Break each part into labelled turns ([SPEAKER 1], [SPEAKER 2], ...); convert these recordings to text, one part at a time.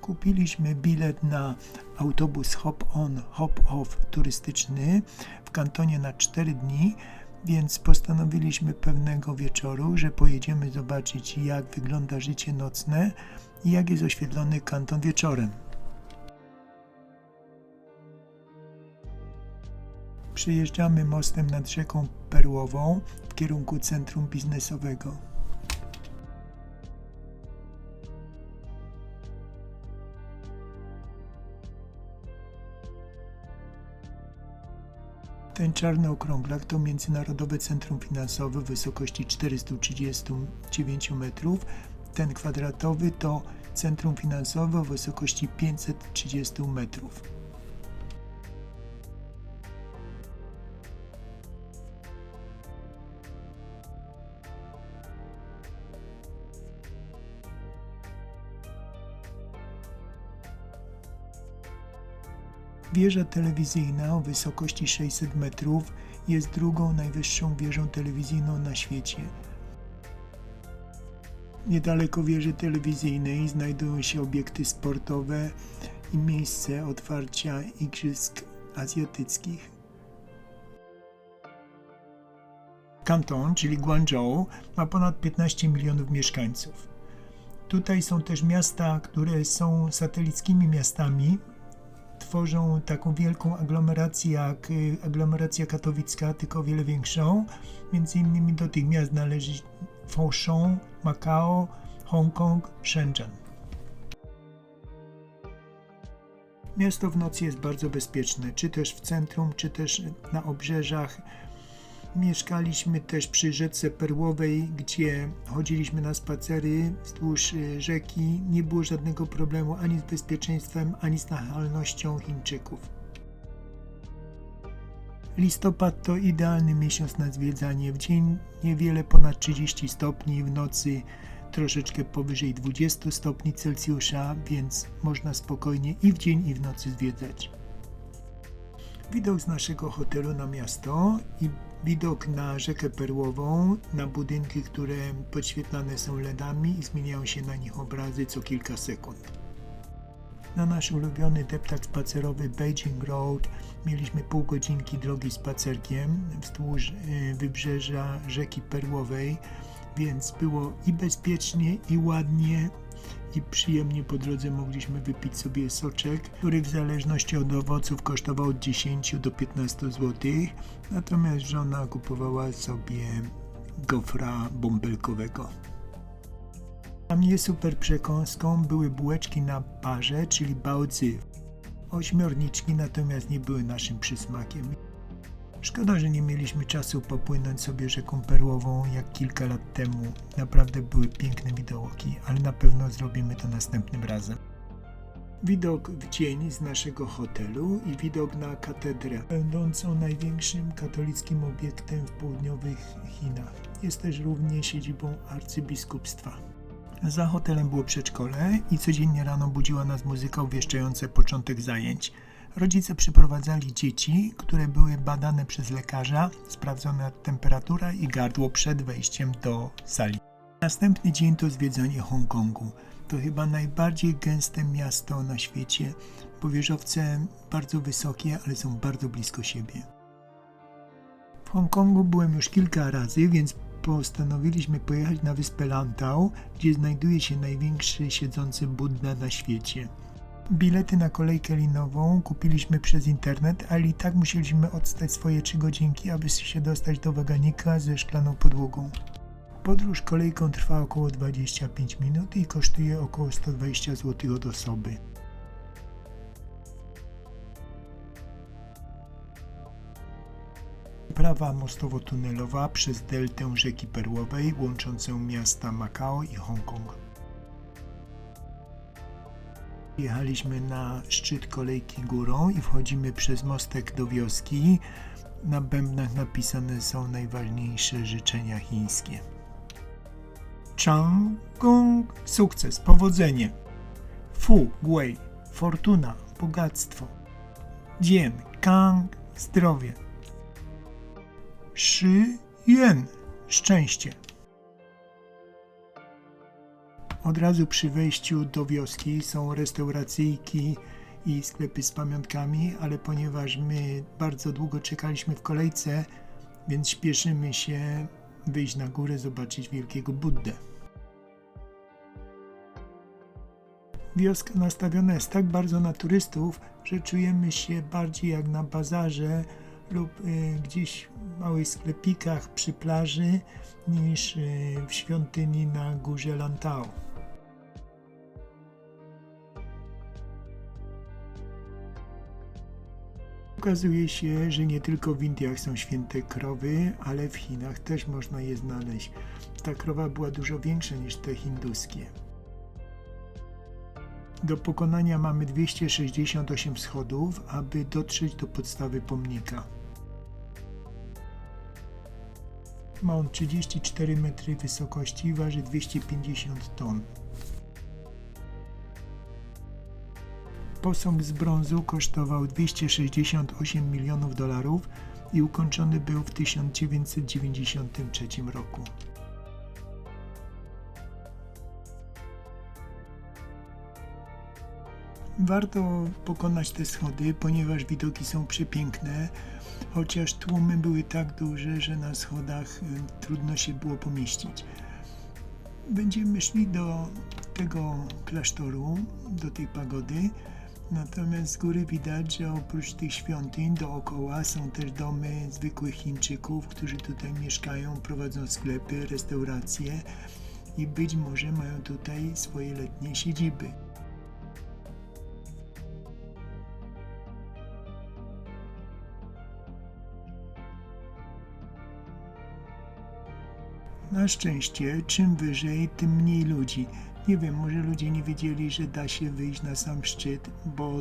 [SPEAKER 1] Kupiliśmy bilet na autobus hop-on, hop-off turystyczny w kantonie na 4 dni, więc postanowiliśmy pewnego wieczoru, że pojedziemy zobaczyć, jak wygląda życie nocne i jak jest oświetlony kanton wieczorem. Przejeżdżamy mostem nad rzeką Perłową w kierunku centrum biznesowego. Ten czarny okrąglak to Międzynarodowe Centrum Finansowe w wysokości 439 metrów. Ten kwadratowy to Centrum Finansowe o wysokości 530 metrów. Wieża telewizyjna o wysokości 600 metrów jest drugą najwyższą wieżą telewizyjną na świecie. Niedaleko wieży telewizyjnej znajdują się obiekty sportowe i miejsce otwarcia Igrzysk Azjatyckich. Kanton, czyli Guangzhou, ma ponad 15 milionów mieszkańców. Tutaj są też miasta, które są satelickimi miastami. Tworzą taką wielką aglomerację jak aglomeracja katowicka, tylko o wiele większą. Między innymi do tych miast należy Foshan, Makao, Hongkong, Shenzhen. Miasto w nocy jest bardzo bezpieczne, czy też w centrum, czy też na obrzeżach. Mieszkaliśmy też przy rzece Perłowej, gdzie chodziliśmy na spacery wzdłuż rzeki. Nie było żadnego problemu ani z bezpieczeństwem, ani z nachalnością Chińczyków. Listopad to idealny miesiąc na zwiedzanie. W dzień niewiele ponad 30 stopni, w nocy troszeczkę powyżej 20 stopni Celsjusza, więc można spokojnie i w dzień, i w nocy zwiedzać. Widok z naszego hotelu na miasto i widok na rzekę Perłową, na budynki, które podświetlane są LEDami i zmieniają się na nich obrazy co kilka sekund. Na nasz ulubiony deptak spacerowy Beijing Road mieliśmy pół godzinki drogi spacerkiem wzdłuż wybrzeża rzeki Perłowej, więc było i bezpiecznie, i ładnie, i przyjemnie. Po drodze mogliśmy wypić sobie soczek, który w zależności od owoców kosztował od 10 do 15 zł, natomiast żona kupowała sobie gofra bąbelkowego. Dla mnie super przekąską były bułeczki na parze, czyli baozi. Ośmiorniczki natomiast nie były naszym przysmakiem. Szkoda, że nie mieliśmy czasu popłynąć sobie rzeką Perłową jak kilka lat temu. Naprawdę były piękne widoki, ale na pewno zrobimy to następnym razem. Widok w dzień z naszego hotelu i widok na katedrę, będącą największym katolickim obiektem w południowych Chinach. Jest też również siedzibą arcybiskupstwa. Za hotelem było przedszkole i codziennie rano budziła nas muzyka obwieszczająca początek zajęć. Rodzice przyprowadzali dzieci, które były badane przez lekarza, sprawdzona temperatura i gardło przed wejściem do sali. Następny dzień to zwiedzanie Hongkongu. To chyba najbardziej gęste miasto na świecie, bo wieżowce bardzo wysokie, ale są bardzo blisko siebie. W Hongkongu byłem już kilka razy, więc postanowiliśmy pojechać na wyspę Lantau, gdzie znajduje się największy siedzący Buddha na świecie. Bilety na kolejkę linową kupiliśmy przez internet, ale i tak musieliśmy odstać swoje 3 godzinki, aby się dostać do waganika ze szklaną podłogą. Podróż kolejką trwa około 25 minut i kosztuje około 120 zł od osoby. Prawa mostowo-tunelowa przez deltę rzeki Perłowej łączącą miasta Makao i Hongkong. Jechaliśmy na szczyt kolejki górą i wchodzimy przez mostek do wioski. Na bębnach napisane są najważniejsze życzenia chińskie. Chang Gong, sukces, powodzenie. Fu Gui, fortuna, bogactwo. Jian Kang, zdrowie. Shi Yuan, szczęście. Od razu przy wejściu do wioski są restauracyjki i sklepy z pamiątkami, ale ponieważ my bardzo długo czekaliśmy w kolejce, więc śpieszymy się wyjść na górę, zobaczyć wielkiego Buddę. Wioska nastawiona jest tak bardzo na turystów, że czujemy się bardziej jak na bazarze lub gdzieś w małych sklepikach przy plaży niż w świątyni na górze Lantau. Okazuje się, że nie tylko w Indiach są święte krowy, ale w Chinach też można je znaleźć. Ta krowa była dużo większa niż te hinduskie. Do pokonania mamy 268 schodów, aby dotrzeć do podstawy pomnika. Ma on 34 metry wysokości i waży 250 ton. Posąg z brązu kosztował 268 milionów dolarów i ukończony był w 1993 roku. Warto pokonać te schody, ponieważ widoki są przepiękne, chociaż tłumy były tak duże, że na schodach trudno się było pomieścić. Będziemy szli do tego klasztoru, do tej pagody, natomiast z góry widać, że oprócz tych świątyń dookoła są też domy zwykłych Chińczyków, którzy tutaj mieszkają, prowadzą sklepy, restauracje i być może mają tutaj swoje letnie siedziby. Na szczęście, czym wyżej, tym mniej ludzi. Nie wiem, może ludzie nie wiedzieli, że da się wyjść na sam szczyt, bo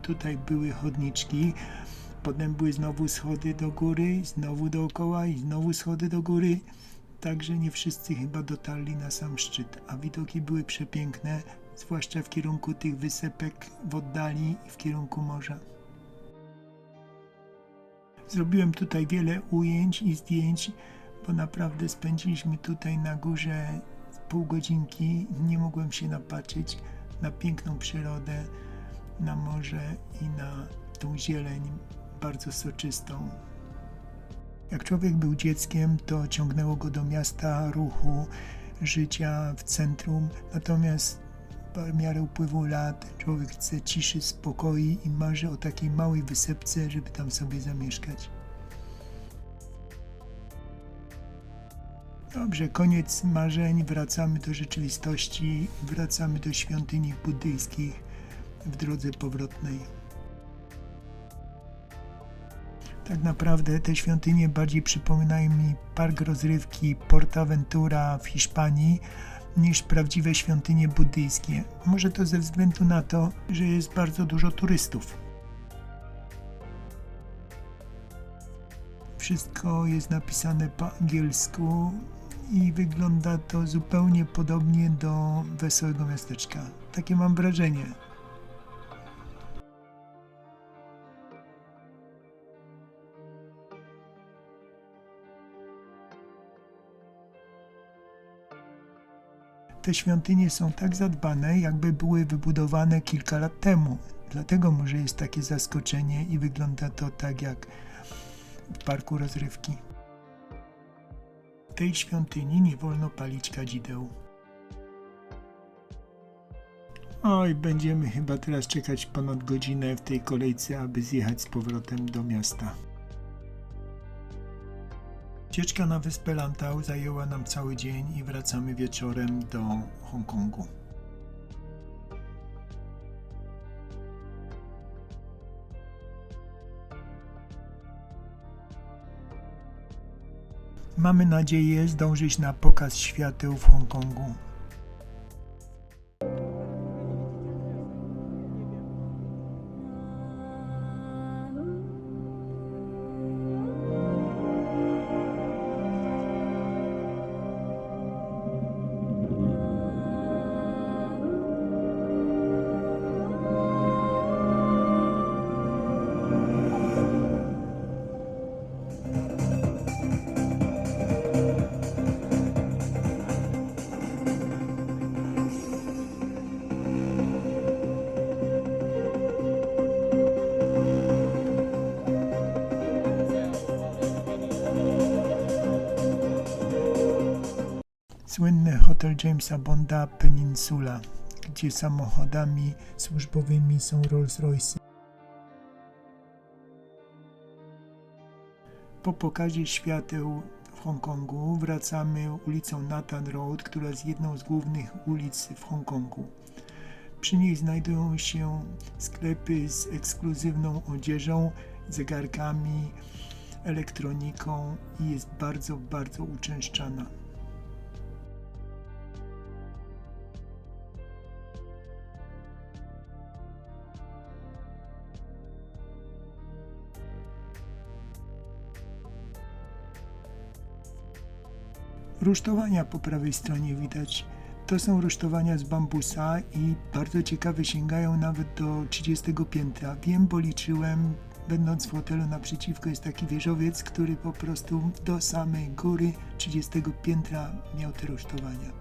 [SPEAKER 1] tutaj były chodniczki, potem były znowu schody do góry, znowu dookoła i znowu schody do góry. Także nie wszyscy chyba dotarli na sam szczyt, a widoki były przepiękne, zwłaszcza w kierunku tych wysepek w oddali i w kierunku morza. Zrobiłem tutaj wiele ujęć i zdjęć, bo naprawdę spędziliśmy tutaj na górze pół godzinki. Nie mogłem się napatrzeć na piękną przyrodę, na morze i na tą zieleń bardzo soczystą. Jak człowiek był dzieckiem, to ciągnęło go do miasta, ruchu, życia w centrum, natomiast w miarę upływu lat człowiek chce ciszy, spokoju i marzy o takiej małej wysepce, żeby tam sobie zamieszkać. Dobrze, koniec marzeń, wracamy do rzeczywistości, wracamy do świątyni buddyjskich w drodze powrotnej. Tak naprawdę te świątynie bardziej przypominają mi park rozrywki PortAventura w Hiszpanii niż prawdziwe świątynie buddyjskie. Może to ze względu na to, że jest bardzo dużo turystów. Wszystko jest napisane po angielsku i wygląda to zupełnie podobnie do Wesołego Miasteczka. Takie mam wrażenie. Te świątynie są tak zadbane, jakby były wybudowane kilka lat temu. Dlatego może jest takie zaskoczenie i wygląda to tak jak w parku rozrywki. W tej świątyni nie wolno palić kadzideł. Oj, będziemy chyba teraz czekać ponad godzinę w tej kolejce, aby zjechać z powrotem do miasta. Ucieczka na wyspę Lantau zajęła nam cały dzień i wracamy wieczorem do Hongkongu. Mamy nadzieję zdążyć na pokaz świateł w Hongkongu. Słynny hotel Jamesa Bonda Peninsula, gdzie samochodami służbowymi są Rolls-Royce. Po pokazie świateł w Hongkongu wracamy ulicą Nathan Road, która jest jedną z głównych ulic w Hongkongu. Przy niej znajdują się sklepy z ekskluzywną odzieżą, zegarkami, elektroniką i jest bardzo, bardzo uczęszczana. Rusztowania po prawej stronie widać. To są rusztowania z bambusa i bardzo ciekawe, sięgają nawet do 30 piętra. Wiem, bo liczyłem, będąc w hotelu naprzeciwko jest taki wieżowiec, który po prostu do samej góry 30 piętra miał te rusztowania.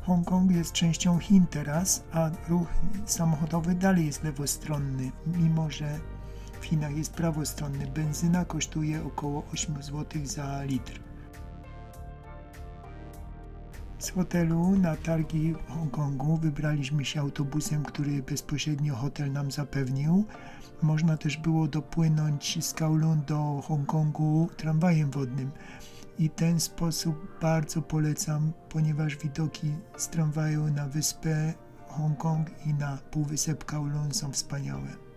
[SPEAKER 1] Hongkong jest częścią Chin teraz, a ruch samochodowy dalej jest lewostronny, mimo że w Chinach jest prawostronny. Benzyna kosztuje około 8 zł za litr. Z hotelu na targi w Hongkongu wybraliśmy się autobusem, który bezpośrednio hotel nam zapewnił. Można też było dopłynąć z Kowloon do Hongkongu tramwajem wodnym. I ten sposób bardzo polecam, ponieważ widoki z tramwaju na wyspę Hongkong i na półwysep Kowloon są wspaniałe.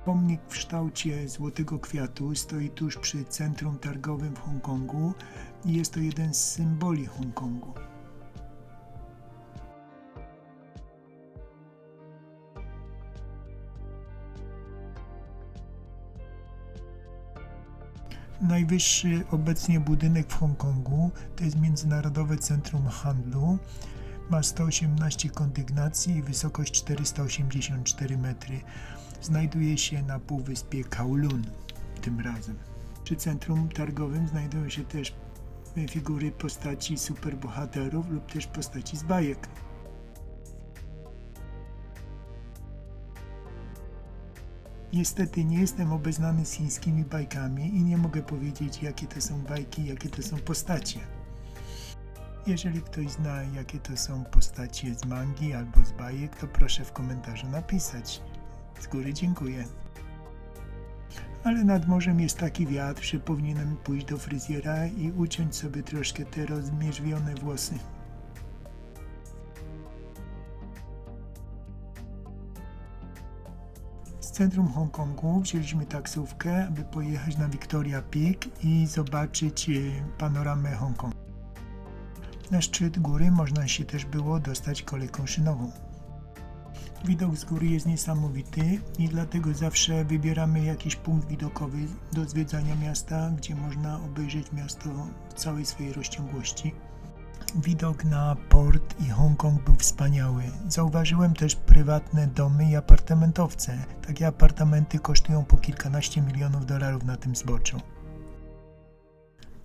[SPEAKER 1] Pomnik w kształcie złotego kwiatu stoi tuż przy centrum targowym w Hongkongu i jest to jeden z symboli Hongkongu. Najwyższy obecnie budynek w Hongkongu to jest Międzynarodowe Centrum Handlu. Ma 118 kondygnacji i wysokość 484 metry. Znajduje się na półwyspie Kowloon tym razem. Przy centrum targowym znajdują się też figury postaci superbohaterów lub też postaci z bajek. Niestety nie jestem obeznany z chińskimi bajkami i nie mogę powiedzieć, jakie to są bajki, jakie to są postacie. Jeżeli ktoś zna, jakie to są postacie z mangi albo z bajek, to proszę w komentarzu napisać. Z góry dziękuję. Ale nad morzem jest taki wiatr, że powinienem pójść do fryzjera i uciąć sobie troszkę te rozmierzwione włosy. Z centrum Hongkongu wzięliśmy taksówkę, aby pojechać na Victoria Peak i zobaczyć panoramę Hongkongu. Na szczyt góry można się też było dostać kolejką szynową. Widok z góry jest niesamowity i dlatego zawsze wybieramy jakiś punkt widokowy do zwiedzania miasta, gdzie można obejrzeć miasto w całej swojej rozciągłości. Widok na port i Hongkong był wspaniały. Zauważyłem też prywatne domy i apartamentowce. Takie apartamenty kosztują po kilkanaście milionów dolarów na tym zboczu.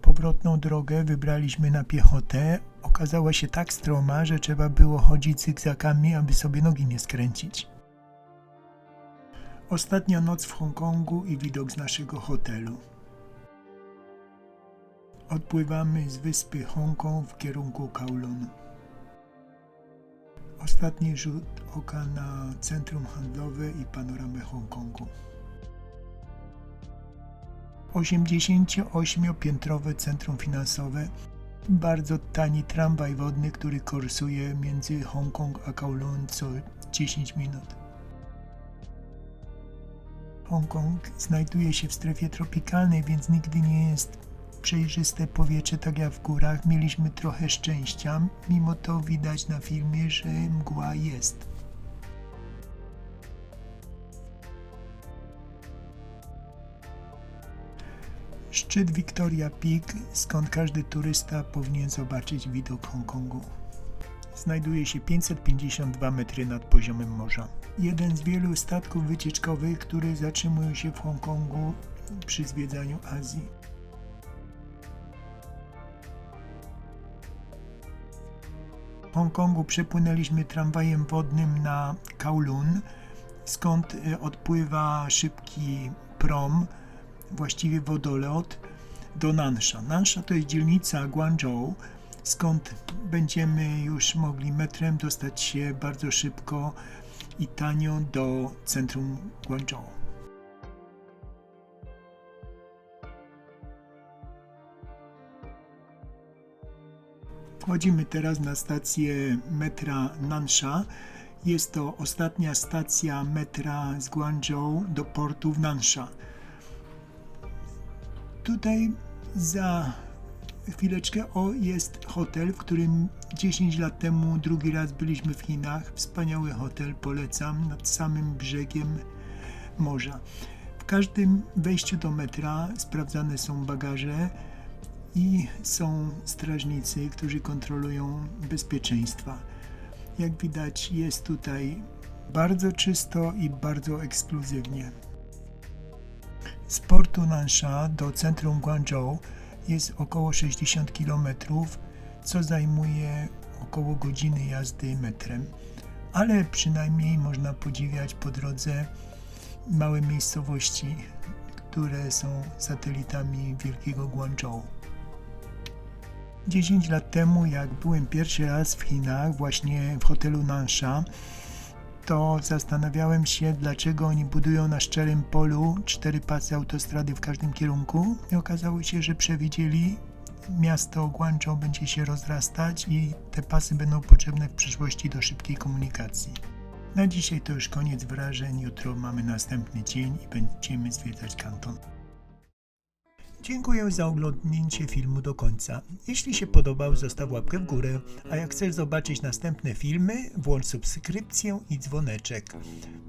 [SPEAKER 1] Powrotną drogę wybraliśmy na piechotę. Okazała się tak stroma, że trzeba było chodzić zygzakami, aby sobie nogi nie skręcić. Ostatnia noc w Hongkongu i widok z naszego hotelu. Odpływamy z wyspy Hongkong w kierunku Kowloon. Ostatni rzut oka na centrum handlowe i panoramę Hongkongu. 88-piętrowe centrum finansowe, bardzo tani tramwaj wodny, który kursuje między Hongkong a Kowloon co 10 minut. Hongkong znajduje się w strefie tropikalnej, więc nigdy nie jest przejrzyste powietrze tak jak w górach. Mieliśmy trochę szczęścia, mimo to widać na filmie, że mgła jest. Szczyt Victoria Peak, skąd każdy turysta powinien zobaczyć widok Hongkongu. Znajduje się 552 metry nad poziomem morza. Jeden z wielu statków wycieczkowych, które zatrzymują się w Hongkongu przy zwiedzaniu Azji. W Hongkongu przepłynęliśmy tramwajem wodnym na Kowloon, skąd odpływa szybki prom właściwie wodolot do Nansha. Nansha to jest dzielnica Guangzhou, skąd będziemy już mogli metrem dostać się bardzo szybko i tanio do centrum Guangzhou. Wchodzimy teraz na stację metra Nansha. Jest to ostatnia stacja metra z Guangzhou do portu w Nansha. Tutaj za chwileczkę jest hotel, w którym 10 lat temu drugi raz byliśmy w Chinach. Wspaniały hotel, polecam, nad samym brzegiem morza. W każdym wejściu do metra sprawdzane są bagaże i są strażnicy, którzy kontrolują bezpieczeństwa. Jak widać, jest tutaj bardzo czysto i bardzo ekskluzywnie. Z portu Nansha do centrum Guangzhou jest około 60 km, co zajmuje około godziny jazdy metrem, ale przynajmniej można podziwiać po drodze małe miejscowości, które są satelitami wielkiego Guangzhou. 10 lat temu, jak byłem pierwszy raz w Chinach, właśnie w hotelu Nansha, to zastanawiałem się, dlaczego oni budują na szczerym polu 4 pasy autostrady w każdym kierunku. I okazało się, że przewidzieli, miasto Guangzhou będzie się rozrastać i te pasy będą potrzebne w przyszłości do szybkiej komunikacji. Na dzisiaj to już koniec wrażeń. Jutro mamy następny dzień i będziemy zwiedzać kanton. Dziękuję za oglądnięcie filmu do końca. Jeśli się podobał, zostaw łapkę w górę, a jak chcesz zobaczyć następne filmy, włącz subskrypcję i dzwoneczek.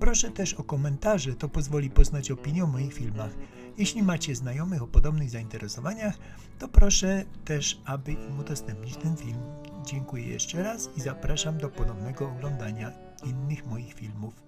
[SPEAKER 1] Proszę też o komentarze, to pozwoli poznać opinię o moich filmach. Jeśli macie znajomych o podobnych zainteresowaniach, to proszę też, aby im udostępnić ten film. Dziękuję jeszcze raz i zapraszam do ponownego oglądania innych moich filmów.